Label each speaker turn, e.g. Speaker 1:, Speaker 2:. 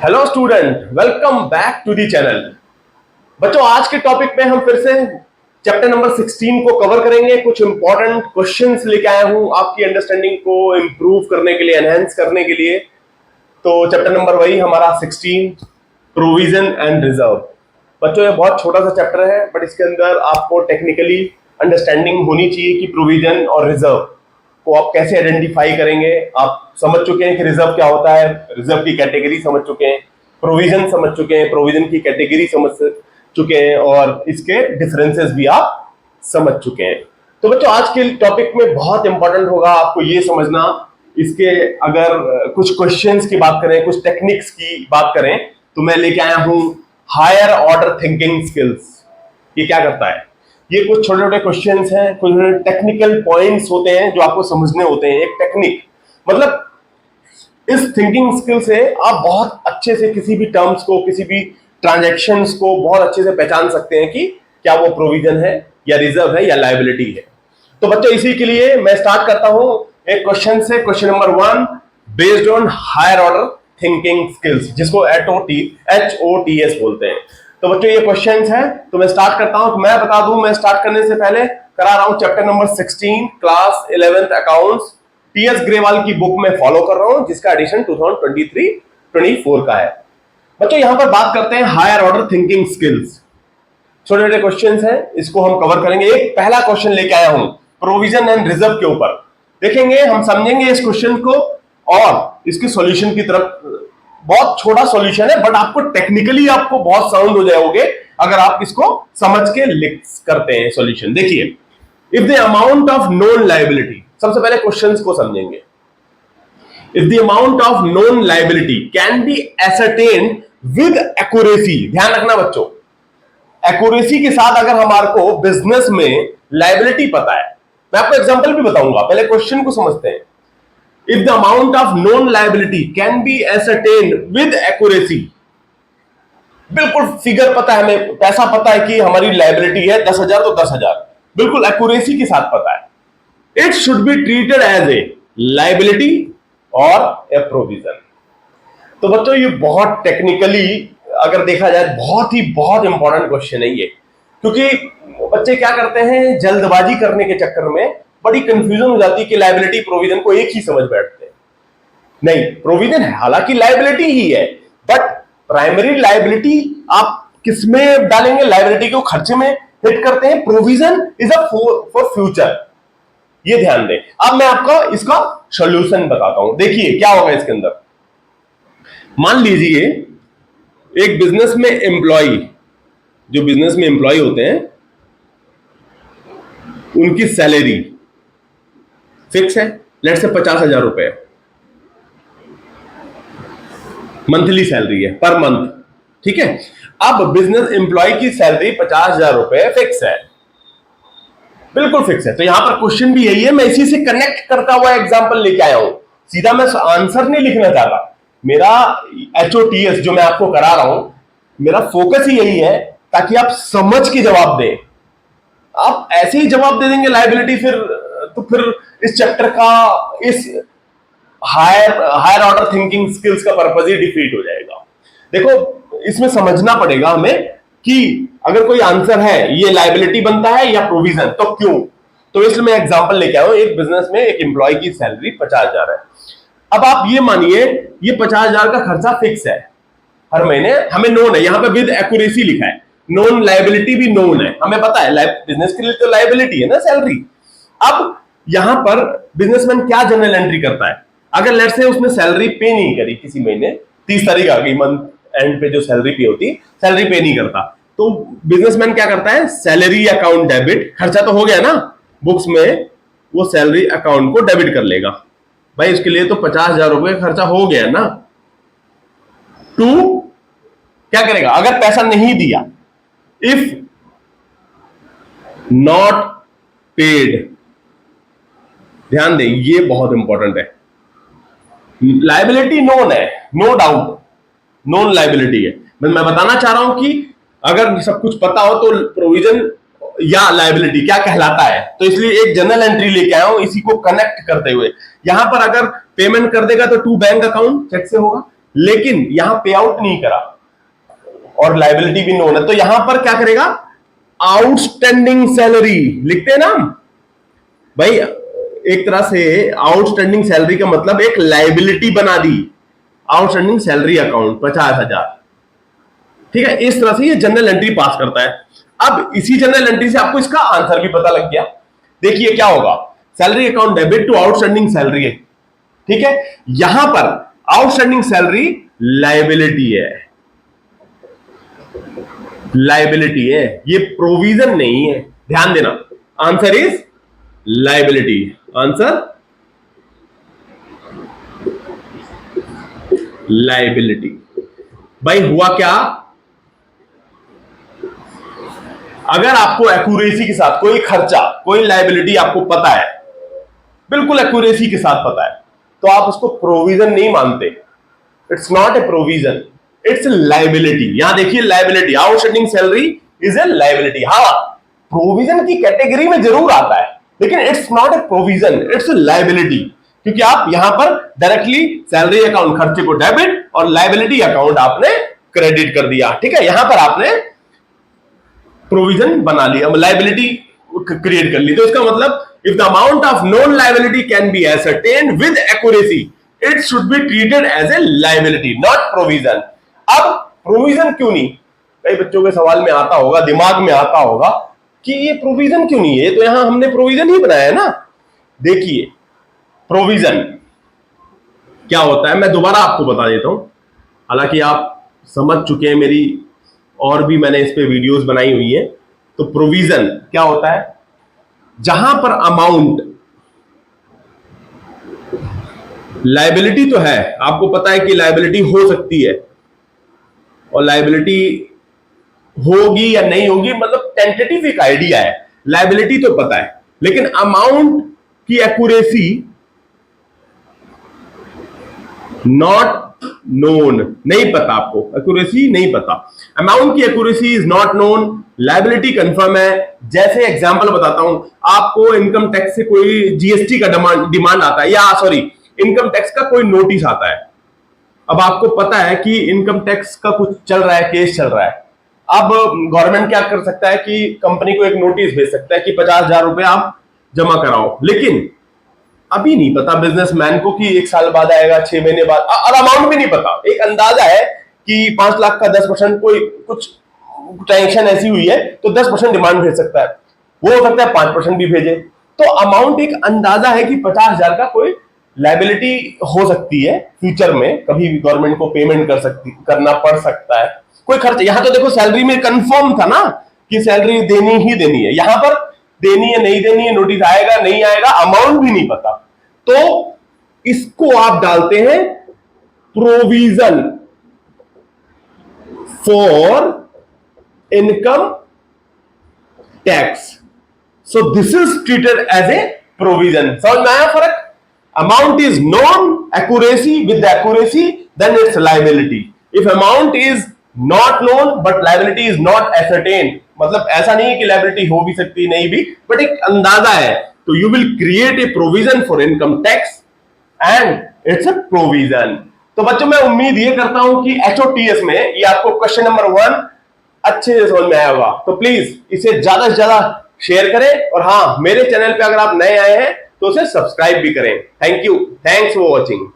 Speaker 1: Hello student, welcome back to the channel. बच्चों, आज के टॉपिक में हम फिर से चैप्टर नंबर 16 को कवर करेंगे। कुछ इंपॉर्टेंट क्वेश्चंस लेके आया हूं आपकी अंडरस्टैंडिंग को इंप्रूव करने के लिए, एनहेंस करने के लिए। तो चैप्टर नंबर वही हमारा 16, प्रोविजन एंड रिजर्व। बच्चों, ये बहुत छोटा सा चैप्टर है, बट इसके अंदर आपको टेक्निकली अंडरस्टैंडिंग होनी चाहिए कि प्रोविजन और रिजर्व को आप कैसे आइडेंटिफाई करेंगे। आप समझ चुके हैं कि रिजर्व क्या होता है, रिजर्व की कैटेगरी समझ चुके हैं, प्रोविजन समझ चुके हैं, प्रोविजन की कैटेगरी समझ चुके हैं, और इसके डिफरेंसेस भी आप समझ चुके हैं। तो बच्चों, आज के टॉपिक में बहुत इंपॉर्टेंट होगा आपको ये समझना। इसके अगर कुछ क्वेश्चंस की बात करें, कुछ टेक्निक्स की बात करें, तो मैं लेके आया हूं हायर ऑर्डर थिंकिंग स्किल्स। ये क्या करता है? ये कुछ छोटे छोटे क्वेश्चंस हैं, कुछ टेक्निकल पॉइंट्स होते हैं जो आपको समझने होते हैं। एक टेक्निक मतलब इस थिंकिंग स्किल से आप बहुत अच्छे से किसी भी टर्म्स को, किसी भी ट्रांजैक्शंस को बहुत अच्छे से पहचान सकते हैं कि क्या वो प्रोविजन है या रिजर्व है या लायबिलिटी है। तो बच्चों, इसी के लिए मैं स्टार्ट करता हूं एक क्वेश्चन से। Question number 1, based on higher order thinking skills, जिसको HOTS बोलते हैं। तो बच्चों, ये क्वेश्चंस हैं, तो मैं स्टार्ट करता हूं। तो मैं बता दूं, मैं स्टार्ट करने से पहले करा रहा हूं chapter number 16 class 11th accounts, TS Grewal की बुक में फॉलो कर रहा हूं, जिसका एडिशन 2023-24 का है। बच्चों, यहां पर बात करते हैं हायर ऑर्डर थिंकिंग स्किल्स। छोटे छोटे क्वेश्चंस हैं, इसको हम कवर करेंगे। एक पहला क्वेश्चन लेके आया हूं प्रोविजन एंड रिजर्व के ऊपर। देखेंगे, हम समझेंगे इस क्वेश्चन को और इसके सॉल्यूशन की तरफ। बहुत छोटा सॉल्यूशन है, बट आपको टेक्निकली आपको बहुत साउंड हो जाओगे अगर आप इसको समझ के लिख करते हैं सॉल्यूशन। देखिए, if the amount of known liability, सबसे पहले क्वेश्चंस को समझेंगे। If the amount of known liability can be ascertained with accuracy, ध्यान रखना बच्चों, एक्यूरेसी के साथ अगर हमारे को बिजनेस में लायबिलिटी पता है। मैं आपको एग्जांपल भी बताऊंगा, पहले क्वेश्चन को समझते हैं। If the amount of known liability can be ascertained with accuracy, बिल्कुल फिगर पता है, हमें पैसा पता है कि हमारी लायबिलिटी है 10,000 तो 10,000, बिल्कुल एक्यूरेसी के साथ पता है। It should be treated as a liability और ए प्रोविजन। तो बच्चों, ये बहुत टेक्निकली अगर देखा जाए बहुत इंपॉर्टेंट क्वेश्चन है ये, क्योंकि बच्चे क्या करते हैं, जल्दबाजी करने के चक्कर में बड़ी कंफ्यूजन हो जाती है कि लायबिलिटी प्रोविजन को एक ही समझ बैठते हैं। नहीं, प्रोविजन है, हालांकि लायबिलिटी ही है, बट प्राइमरी लायबिलिटी आप किसमें डालेंगे? लायबिलिटी को खर्चे में हिट करते हैं। Provision is a for future, ये ध्यान दें। अब मैं आपको इसका सॉल्यूशन बताता हूं। देखिए क्या होगा इसके अंदर। मान लीजिए एक बिजनेस में एम्प्लॉय, जो बिजनेस में एम्प्लॉय होते हैं, उनकी सैलरी फिक्स है, लेट से 50,000 रुपए मंथली सैलरी है, पर मंथ, ठीक है। अब बिजनेस एम्प्लॉय की सैलरी 50,000 रुपए फिक्स है, बिल्कुल फिक्स है। तो यहां पर क्वेश्चन भी यही है, मैं इसी से कनेक्ट करता हुआ एग्जांपल लेके आया हूं। सीधा मैं आंसर नहीं लिखना चाहता। मेरा HOTS जो मैं आपको करा रहा हूं, मेरा फोकस ही यही है ताकि आप समझ के जवाब दें। आप ऐसे ही जवाब दे देंगे लायबिलिटी, फिर इस चैप्टर का, इस हायर ऑर्डर थिंकिंग स्किल्स का पर्पज ही डिफीट हो जाएगा। देखो, इसमें समझना पड़ेगा हमें कि अगर कोई आंसर है, ये लायबिलिटी बनता है या प्रोविजन, तो क्यों। तो इसलिए मैं एग्जांपल लेके आया हूं। एक बिजनेस में एक एम्प्लॉय की सैलरी 50,000 है। अब आप ये मानिए, ये 50,000 का खर्चा फिक्स है हर महीने, हमें नोन है, यहां पे विद एक्यूरेसी लिखा है, नोन लायबिलिटी भी नोन है, हमें पता है बिजनेस के लिए तो लायबिलिटी है ना सैलरी। अब यहां पर बिजनेसमैन क्या जनरल एंट्री करता है? अगर लेट से उसने सैलरी पे नहीं करी किसी महीने, 30 तारीख आ गई, मंथ एंड पे जो सैलरी पे होती, सैलरी पे नहीं करता, तो बिजनेसमैन क्या करता है? सैलरी अकाउंट डेबिट, खर्चा तो हो गया ना बुक्स में, वो सैलरी अकाउंट को डेबिट कर लेगा। भाई, इसके लिए तो 50,000 रुपए खर्चा हो गया ना। टू क्या करेगा अगर पैसा नहीं दिया? इफ नॉट पेड, ध्यान दें, ये बहुत इंपॉर्टेंट है। लायबिलिटी नोन है, नो डाउट, नोन लायबिलिटी है। मैं बताना चाह रहा हूं कि अगर सब कुछ पता हो तो प्रोविजन या लायबिलिटी क्या कहलाता है। तो इसलिए एक जनरल एंट्री लेके आया हूं, इसी को कनेक्ट करते हुए। यहां पर अगर पेमेंट कर देगा तो टू बैंक अकाउंट, चेक से होगा, लेकिन यहां पे आउट नहीं करा और लायबिलिटी भी नोन है, तो यहां पर क्या करेगा, आउटस्टैंडिंग सैलरी लिखते हैं ना भाई। एक तरह से आउटस्टैंडिंग सैलरी का मतलब एक लायबिलिटी बना दी, आउटस्टैंडिंग सैलरी अकाउंट 50,000। ठीक है, इस तरह से ये जनरल एंट्री पास करता है। अब इसी जनरल एंट्री से आपको इसका आंसर भी पता लग गया। देखिए क्या होगा, salary account debit to outstanding salary है। ठीक है, यहां पर आउटस्टैंडिंग सैलरी लायबिलिटी है, लायबिलिटी है, ये प्रोविजन नहीं है, ध्यान देना। Answer is liability, answer liability. भाई हुआ क्या, अगर आपको एक्यूरेसी के साथ कोई खर्चा, कोई लायबिलिटी आपको पता है, बिल्कुल एक्यूरेसी के साथ पता है, तो आप उसको प्रोविजन नहीं मानते। It's not a provision, it's liability. यहां देखिए liability, outstanding salary is a liability. हाँ, प्रोविजन की कैटेगरी में जरूर आता है, लेकिन it's not a provision, it's liability, क्योंकि आप यहां पर डायरेक्टली सैलरी अकाउंट खर्चे को डेबिट और लायबिलिटी अकाउंट आपने क्रेडिट कर दिया। ठीक है, यहां पर आपने प्रोविजन बना लिया, लायबिलिटी क्रिएट कर ली। तो इसका मतलब if the amount of known liability can be ascertained with accuracy, it should be treated as a liability, not provision. अब प्रोविजन क्यों नहीं, कई बच्चों के सवाल में आता होगा, दिमाग में आता होगा कि ये प्रोविजन क्यों नहीं है, तो यहां हमने प्रोविजन ही बनाया है ना। देखिए प्रोविजन क्या होता है, मैं दोबारा आपको बता देता हूं, हालांकि आप समझ चुके हैं मेरी, और भी मैंने इस पे वीडियोस बनाई हुई है। तो प्रोविजन क्या होता है, जहां पर अमाउंट, लायबिलिटी तो है, आपको पता है कि लायबिलिटी हो सकती है, और लायबिलिटी होगी या नहीं होगी मतलब टेंटेटिव एक आइडिया है, लायबिलिटी तो पता है, लेकिन अमाउंट की एक्यूरेसी नॉट नोन, नहीं पता आपको, एक्यूरेसी नहीं पता, अमाउंट की accuracy is not known, liability confirm है। जैसे एग्जांपल बताता हूं आपको, इनकम टैक्स से कोई जीएसटी का डिमांड आता है, या सॉरी इनकम टैक्स का कोई नोटिस आता है। अब आपको पता है कि इनकम टैक्स का कुछ चल रहा है, केस चल रहा है। अब गवर्नमेंट क्या कर सकता है कि कंपनी को एक नोटिस भेज सकता है कि 50,000 रुपए आप जमा कराओ, लेकिन अभी नहीं पता बिजनेसमैन को कि 1 साल बाद आएगा, 6 महीने बाद, और अमाउंट भी नहीं पता। एक अंदाजा है कि 5 लाख का 10%, कोई कुछ ट्रांजेक्शन ऐसी हुई है तो 10% डिमांड भेज सकता है, वो हो सकता है 5% भी भेजे। तो अमाउंट एक अंदाजा है कि 50,000 का कोई लायबिलिटी हो सकती है, फ्यूचर में कभी भी गवर्नमेंट को पेमेंट करना पड़ सकता है, कोई खर्च। यहां तो देखो सैलरी में कंफर्म था ना कि सैलरी देनी ही देनी है, यहां पर देनी है नहीं देनी है, नोटिस आएगा नहीं आएगा, अमाउंट भी नहीं पता, तो इसको आप डालते हैं provision for income tax. So this is treated as a provision. समझ में आया फर्क? Amount is non accuracy, with accuracy then it's liability. If amount is not known but liability is not ascertain, मतलब ऐसा नहीं है कि लायबिलिटी हो भी सकती नहीं भी, बट एक अंदाजा है, तो you will create a provision for income tax and it's a provision. तो बच्चों मैं उम्मीद ये करता हूं कि एचओटीएस में ये आपको क्वेश्चन नंबर 1 अच्छे से समझ में आया होगा। तो प्लीज इसे ज्यादा से ज्यादा शेयर करें, और हाँ, मेरे चैनल पे अगर आप नए आए हैं तो उसे सब्सक्राइब भी करें। Thank you, thanks for watching.